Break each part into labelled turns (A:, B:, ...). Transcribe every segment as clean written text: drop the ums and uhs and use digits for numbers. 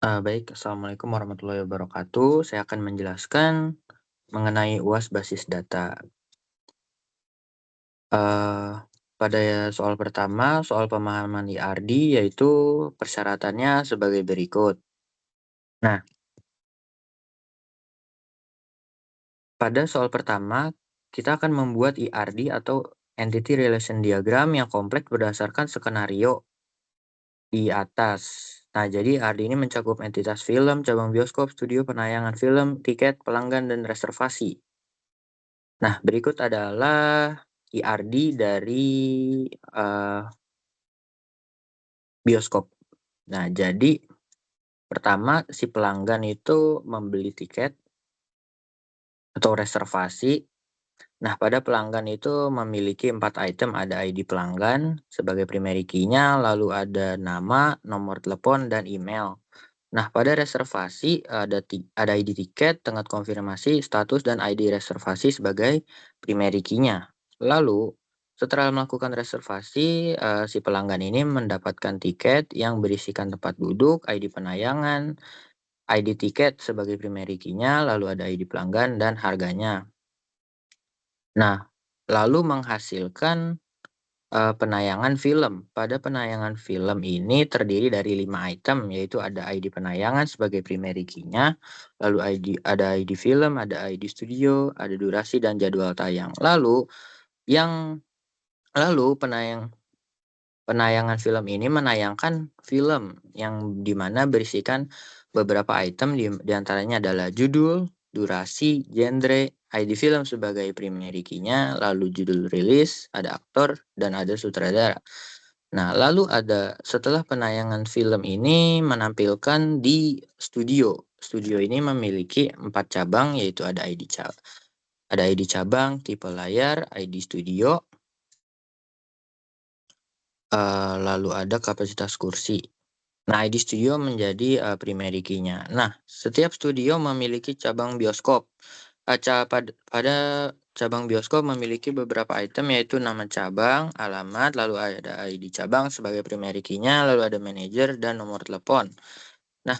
A: Baik, assalamualaikum warahmatullahi wabarakatuh. Saya akan menjelaskan mengenai UAS basis data. Eee, pada soal pertama, soal pemahaman IRD, yaitu persyaratannya sebagai berikut. Nah, pada soal pertama, kita akan membuat IRD atau Entity Relation Diagram yang kompleks berdasarkan skenario di atas. Nah, jadi IRD ini mencakup entitas film, cabang bioskop, studio penayangan film, tiket, pelanggan, dan reservasi. Nah, berikut adalah IRD dari, eee, bioskop. Nah, jadi pertama si pelanggan itu membeli tiket atau reservasi. Nah, pada pelanggan itu memiliki 4 item, ada ID pelanggan sebagai primary key-nya, lalu ada nama, nomor telepon, dan email. Nah, pada reservasi ada ID tiket, tenggat konfirmasi, status, dan ID reservasi sebagai primary key-nya. Lalu, setelah melakukan reservasi, si pelanggan ini mendapatkan tiket yang berisikan tempat duduk, ID penayangan, ID tiket sebagai primary key-nya, lalu ada ID pelanggan dan harganya. Nah, lalu menghasilkan penayangan film. Pada penayangan film ini terdiri dari 5 item, yaitu ada ID penayangan sebagai primary key-nya, lalu ID film, ada ID studio, ada durasi dan jadwal tayang. Yang lalu penayangan film ini menayangkan film yang di mana berisikan beberapa item di antaranya adalah judul, durasi, genre, ID film sebagai primary key-nya, lalu judul rilis, ada aktor, dan ada sutradara. Nah, lalu setelah penayangan film ini menampilkan di studio. Studio ini memiliki 4 cabang, yaitu ada ID cabang, tipe layar, ID studio, lalu ada kapasitas kursi. Nah, ID studio menjadi, primary key-nya. Nah, setiap studio memiliki cabang bioskop. Pada cabang bioskop memiliki beberapa item, yaitu nama cabang, alamat, lalu ada ID cabang sebagai primary key-nya, lalu ada manajer dan nomor telepon. Nah,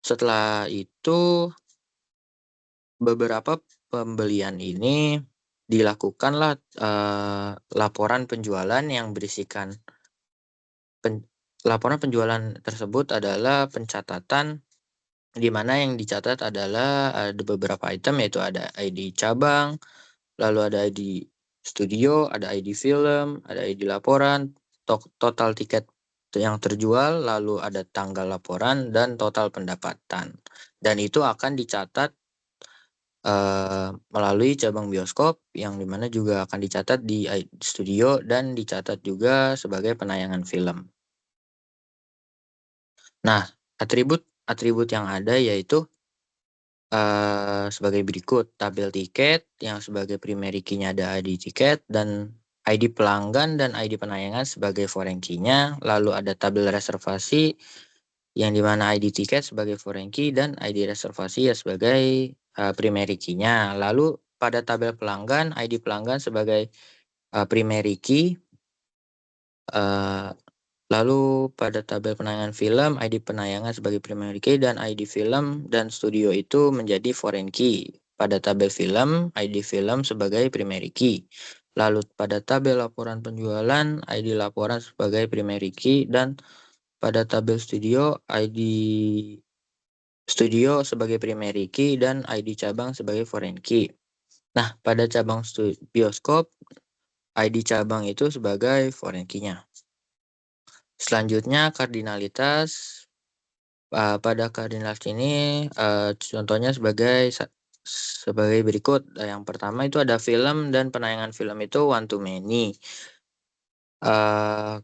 A: setelah itu beberapa pembelian ini dilakukanlah, laporan penjualan yang berisikan laporan penjualan tersebut adalah pencatatan, di mana yang dicatat adalah ada beberapa item, yaitu ada ID cabang, lalu ada ID studio, ada ID film, ada ID laporan, total tiket yang terjual, lalu ada tanggal laporan dan total pendapatan. Dan itu akan dicatat melalui cabang bioskop, yang di mana juga akan dicatat di studio dan dicatat juga sebagai penayangan film. Nah, atribut yang ada yaitu sebagai berikut, tabel tiket yang sebagai primary key-nya ada ID tiket dan ID pelanggan dan ID penayangan sebagai foreign key-nya, lalu ada tabel reservasi yang di mana ID tiket sebagai foreign key dan ID reservasi ya sebagai, primary key-nya. Lalu pada tabel pelanggan, ID pelanggan sebagai, primary key, eee lalu pada tabel penayangan film, ID penayangan sebagai primary key dan ID film dan studio itu menjadi foreign key. Pada tabel film, ID film sebagai primary key. Lalu pada tabel laporan penjualan, ID laporan sebagai primary key dan pada tabel studio, ID studio sebagai primary key dan ID cabang sebagai foreign key. Nah, pada cabang bioskop, ID cabang itu sebagai foreign key-nya. Selanjutnya kardinalitas. Pada kardinalitas ini, contohnya sebagai berikut. Yang pertama itu ada film dan penayangan film itu one to many. Eee,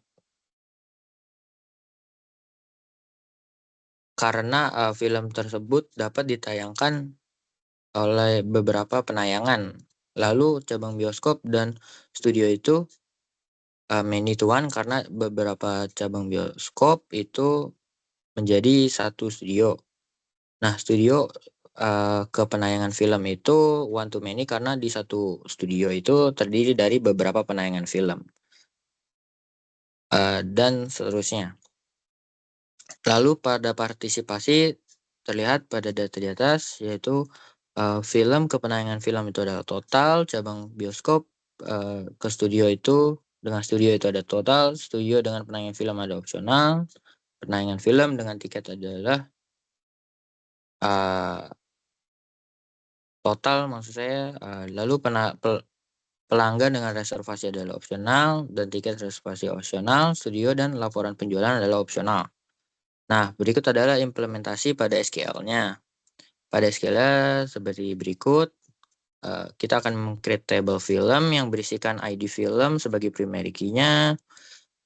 A: karena, film tersebut dapat ditayangkan oleh beberapa penayangan. Lalu cabang bioskop dan studio itu, many to one karena beberapa cabang bioskop itu menjadi satu studio. Nah, studio, ke penayangan film itu one to many karena di satu studio itu terdiri dari beberapa penayangan film, dan seterusnya. Lalu pada partisipasi terlihat pada data di atas, yaitu film ke penayangan film itu adalah total, cabang bioskop ke studio itu dengan studio itu ada total, studio dengan penayangan film ada opsional, penayangan film dengan tiket adalah total maksud saya, lalu pelanggan dengan reservasi adalah opsional dan tiket reservasi opsional, studio dan laporan penjualan adalah opsional. Nah, berikut adalah implementasi pada SQL-nya. Pada SQL-nya seperti berikut, kita akan meng-create table film yang berisikan ID film sebagai primary key-nya,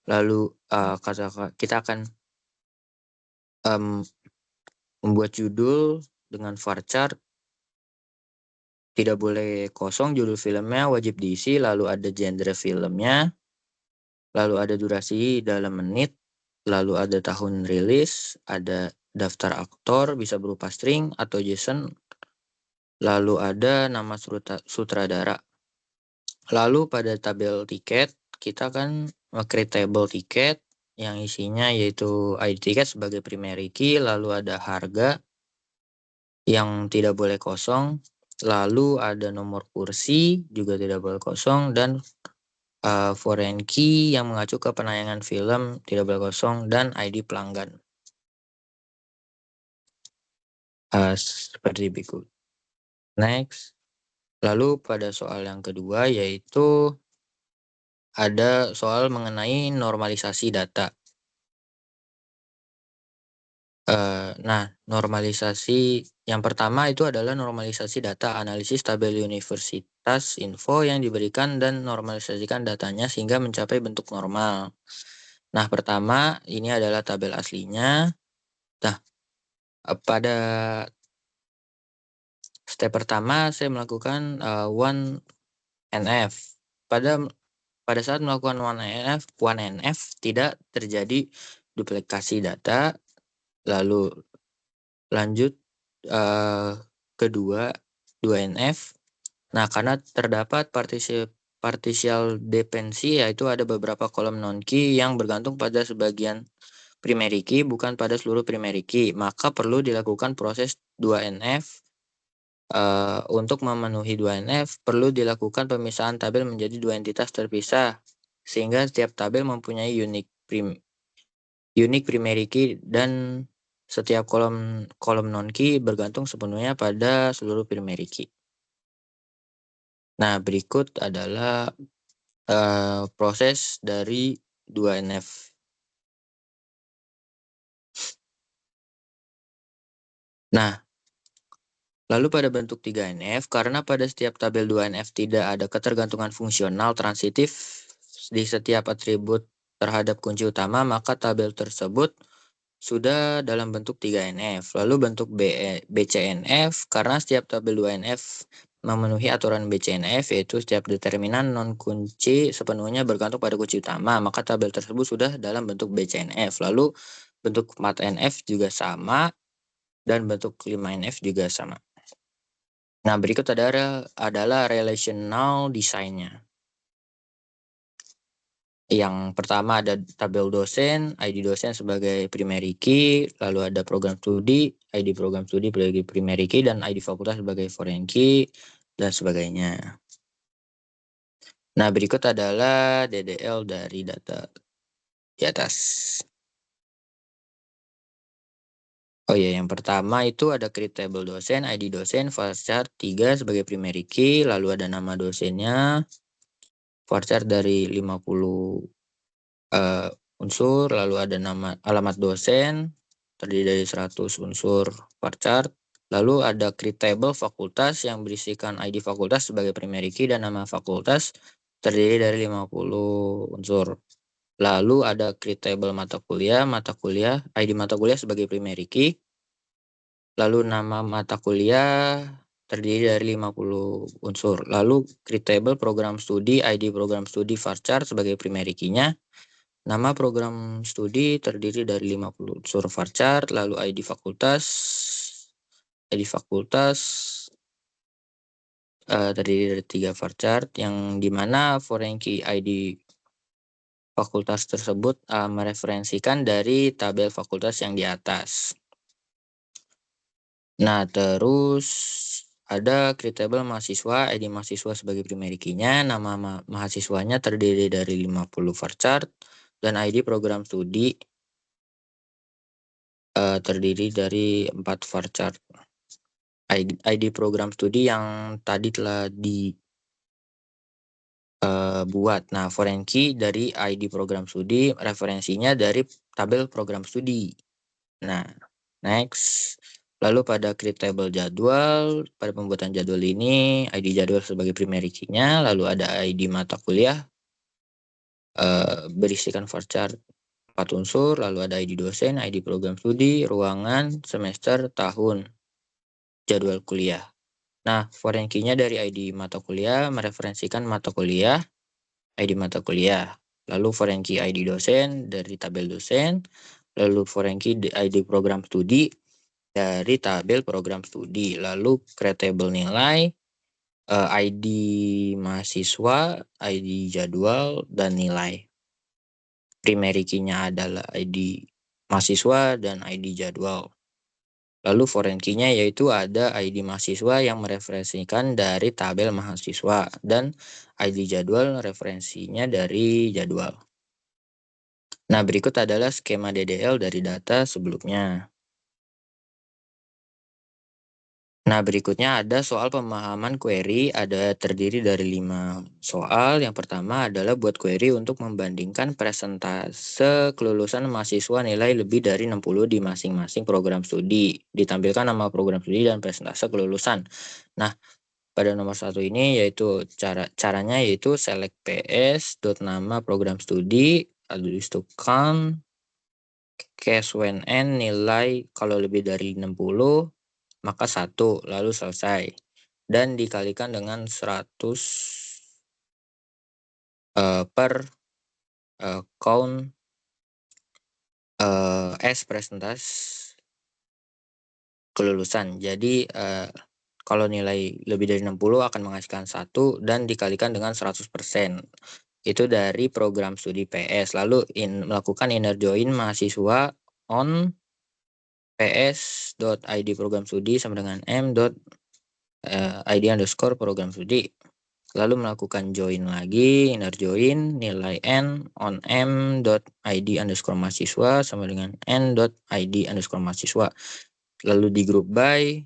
A: lalu kita akan membuat judul dengan varchar, tidak boleh kosong judul filmnya, wajib diisi, lalu ada genre filmnya, lalu ada durasi dalam menit, lalu ada tahun rilis, ada daftar aktor bisa berupa string atau JSON, lalu ada nama sutradara. Lalu pada tabel tiket, kita akan create table tiket yang isinya yaitu ID tiket sebagai primary key, lalu ada harga yang tidak boleh kosong, lalu ada nomor kursi juga tidak boleh kosong, dan foreign key yang mengacu ke penayangan film tidak boleh kosong, dan ID pelanggan. Seperti berikut. Next. Lalu pada soal yang kedua yaitu ada soal mengenai normalisasi data. Nah, normalisasi yang pertama itu adalah normalisasi data analisis tabel universitas info yang diberikan dan normalisasikan datanya sehingga mencapai bentuk normal. Nah, pertama ini adalah tabel aslinya. Nah, pada step pertama saya melakukan 1NF. Pada saat melakukan 1NF tidak terjadi duplikasi data. Lalu lanjut kedua 2NF. Nah, karena terdapat partial dependency, yaitu ada beberapa kolom non key yang bergantung pada sebagian primary key bukan pada seluruh primary key, maka perlu dilakukan proses 2NF. Untuk memenuhi 2NF perlu dilakukan pemisahan tabel menjadi dua entitas terpisah sehingga setiap tabel mempunyai unique primary key dan setiap kolom non key bergantung sepenuhnya pada seluruh primary key. Nah, berikut adalah proses dari 2NF. Nah, lalu pada bentuk 3NF, karena pada setiap tabel 2NF tidak ada ketergantungan fungsional transitif di setiap atribut terhadap kunci utama, maka tabel tersebut sudah dalam bentuk 3NF. Lalu bentuk BCNF, karena setiap tabel 2NF memenuhi aturan BCNF, yaitu setiap determinan non-kunci sepenuhnya bergantung pada kunci utama, maka tabel tersebut sudah dalam bentuk BCNF. Lalu bentuk 4NF juga sama, dan bentuk 5NF juga sama. Nah, berikut adalah relational design-nya. Yang pertama ada tabel dosen, ID dosen sebagai primary key, lalu ada program studi, ID program studi sebagai primary key, dan ID fakultas sebagai foreign key, dan sebagainya. Nah, berikut adalah DDL dari data di atas. Oh ya, yang pertama itu ada create table dosen, ID dosen, varchar 3 sebagai primary key, lalu ada nama dosennya, varchar dari 50 unsur, lalu ada nama alamat dosen, terdiri dari 100 unsur varchar, lalu ada create table fakultas yang berisikan ID fakultas sebagai primary key dan nama fakultas terdiri dari 50 unsur. Lalu ada create table mata kuliah, ID mata kuliah sebagai primary key, lalu nama mata kuliah terdiri dari 50 unsur. Lalu create table program studi, ID program studi varchar sebagai primary key-nya. Nama program studi terdiri dari 50 unsur varchar, lalu ID fakultas terdiri dari 3 varchar, yang dimana foreign key ID fakultas tersebut mereferensikan dari tabel fakultas yang di atas. Nah, terus ada create table mahasiswa, ID mahasiswa sebagai primary key-nya, nama mahasiswanya terdiri dari 50 varchart, dan ID program studi terdiri dari 4 varchart. ID program studi yang tadi telah buat. Nah, foreign key dari ID program studi, referensinya dari tabel program studi. Nah, next. Lalu pada create table jadwal, pada pembuatan jadwal ini, ID jadwal sebagai primary key-nya, lalu ada ID mata kuliah, berisikan varchart 4 unsur, lalu ada ID dosen, ID program studi, ruangan, semester, tahun, jadwal kuliah. Nah, foreign key-nya dari ID mata kuliah mereferensikan mata kuliah, ID mata kuliah. Lalu foreign key ID dosen dari tabel dosen, lalu foreign key ID program studi dari tabel program studi. Lalu create table nilai, ID mahasiswa, ID jadwal, dan nilai. Primary key-nya adalah ID mahasiswa dan ID jadwal. Lalu foreign key-nya yaitu ada ID mahasiswa yang mereferensikan dari tabel mahasiswa dan ID jadwal referensinya dari jadwal. Nah, berikut adalah skema DDL dari data sebelumnya. Nah, berikutnya ada soal pemahaman query, ada terdiri dari 5 soal. Yang pertama adalah buat query untuk membandingkan persentase kelulusan mahasiswa nilai lebih dari 60 di masing-masing program studi. Ditampilkan nama program studi dan persentase kelulusan. Nah, pada nomor 1 ini yaitu caranya yaitu select ps nama program studi, lalu count case when n nilai kalau lebih dari 60 maka 1, lalu selesai. Dan dikalikan dengan 100 per count S persentase kelulusan. Jadi kalau nilai lebih dari 60 akan menghasilkan 1 dan dikalikan dengan 100%. Itu dari program studi PS. Lalu melakukan inner join mahasiswa on ps.id program studi sama dengan m.id underscore program studi. Lalu melakukan join lagi, inner join, nilai n on m.id underscore mahasiswa sama dengan n.id underscore mahasiswa. Lalu di group by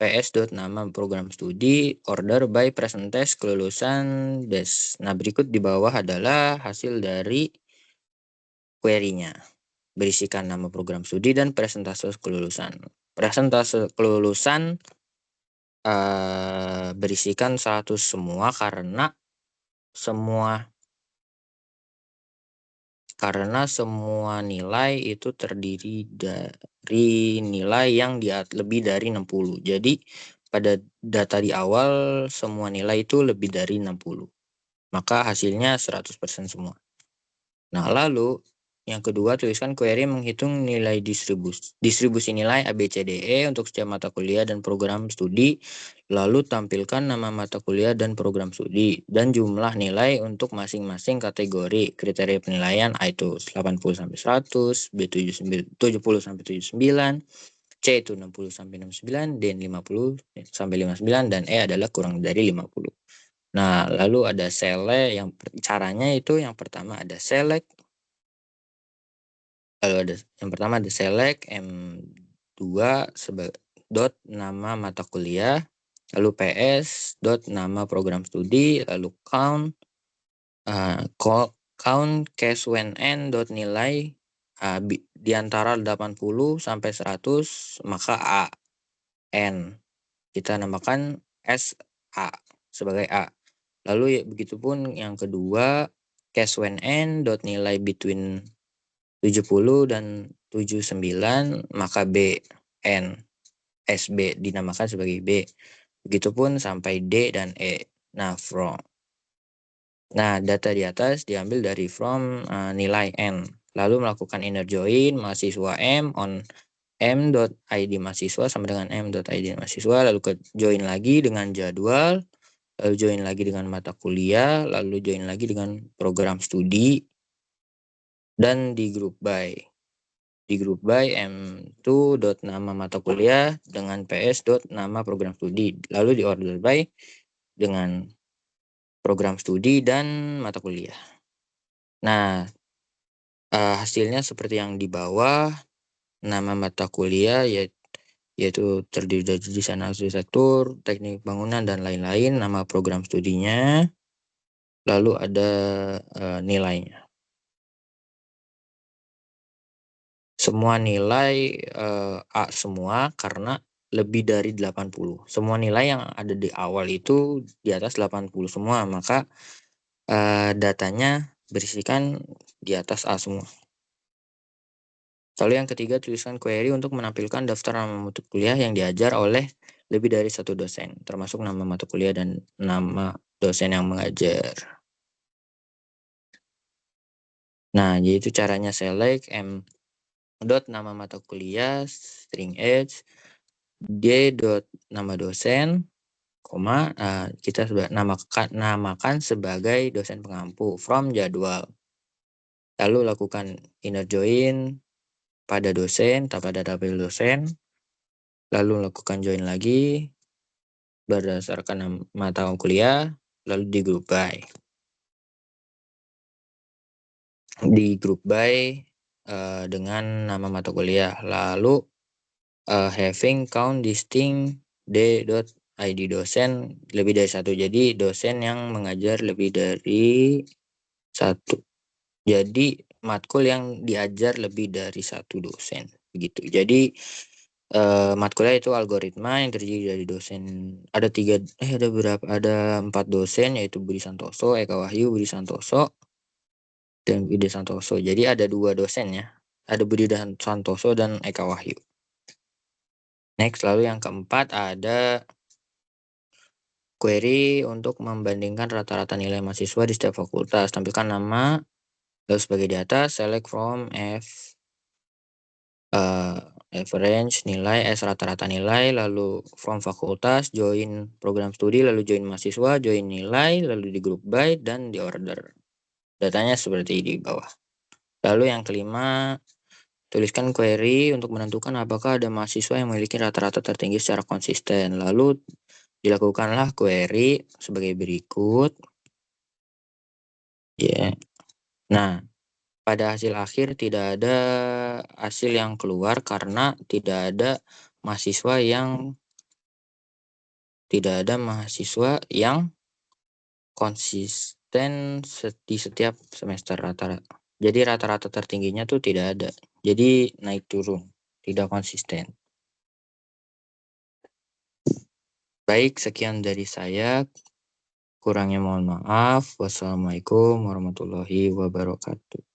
A: ps. Nama program studi, order by percentage kelulusan des. Nah, berikut di bawah adalah hasil dari query-nya. Berisikan nama program studi dan persentase kelulusan. Persentase kelulusan berisikan 100 semua karena semua nilai itu terdiri dari nilai yang lebih dari 60. Jadi pada data di awal semua nilai itu lebih dari 60. Maka hasilnya 100% semua. Nah, lalu yang kedua, tuliskan query menghitung nilai distribusi nilai ABCDE untuk setiap mata kuliah dan program studi, lalu tampilkan nama mata kuliah dan program studi, dan jumlah nilai untuk masing-masing kategori. Kriteria penilaian A itu 80-100, B 70-79, C itu 60-69, D 50-59, dan E adalah kurang dari 50. Nah, lalu ada select, yang caranya itu yang pertama ada select. Lalu yang pertama ada select M2 dot nama mata kuliah, lalu PS dot nama program studi, lalu count case when n dot nilai di antara 80 sampai 100 maka A N. Kita namakan S A sebagai A. Lalu begitupun yang kedua case when n dot nilai between 70 dan 79 maka B N SB dinamakan sebagai B. Begitupun sampai D dan E. Nah, data di atas diambil dari from nilai N. Lalu melakukan inner join mahasiswa M on m.id mahasiswa sama dengan m.id mahasiswa, lalu ke join lagi dengan jadwal, lalu join lagi dengan mata kuliah, lalu join lagi dengan program studi, dan di group by. Di group by M2 dot nama mata kuliah dengan PS dot nama program studi, lalu di order by dengan program studi dan mata kuliah. Nah, hasilnya seperti yang di bawah. Nama mata kuliah yaitu terdiri dari desain arsitektur, teknik bangunan, dan lain-lain. Nama program studinya, lalu ada nilainya. Semua nilai A semua karena lebih dari 80. Semua nilai yang ada di awal itu di atas 80 semua, maka datanya berisikan di atas A semua. Lalu yang ketiga, tuliskan query untuk menampilkan daftar nama mata kuliah yang diajar oleh lebih dari satu dosen, termasuk nama mata kuliah dan nama dosen yang mengajar. Nah, yaitu caranya select M dot nama mata kuliah, string h, d dot nama dosen, koma, kita namakan sebagai dosen pengampu from jadwal. Lalu lakukan inner join pada dosen, pada tabel dosen, lalu lakukan join lagi berdasarkan mata kuliah, lalu di group by. Di group by dengan nama mata kuliah, lalu having count distinct d.id dosen lebih dari satu. Jadi dosen yang mengajar lebih dari satu. Jadi matkul yang diajar lebih dari satu dosen, begitu. Jadi matkulnya itu algoritma yang terdiri dari dosen. Ada empat dosen, yaitu Budi Santoso, Eka Wahyu, Budi Santoso, dan Budi Santoso. Jadi ada 2 dosen ya. Ada Budi Santoso dan Eka Wahyu. Next, lalu yang keempat ada query untuk membandingkan rata-rata nilai mahasiswa di setiap fakultas. Tampilkan nama, lalu sebagai di atas, select from average nilai, rata-rata nilai, lalu from fakultas, join program studi, lalu join mahasiswa, join nilai, lalu di group by, dan di order. Datanya seperti di bawah. Lalu yang kelima, tuliskan query untuk menentukan apakah ada mahasiswa yang memiliki rata-rata tertinggi secara konsisten. Lalu dilakukanlah query sebagai berikut. Ya. Nah, pada hasil akhir tidak ada hasil yang keluar karena tidak ada mahasiswa yang konsisten di setiap semester rata-rata. Jadi rata-rata tertingginya tuh tidak ada. Jadi naik turun, tidak konsisten. Baik, sekian dari saya. Kurangnya mohon maaf. Wassalamualaikum warahmatullahi wabarakatuh.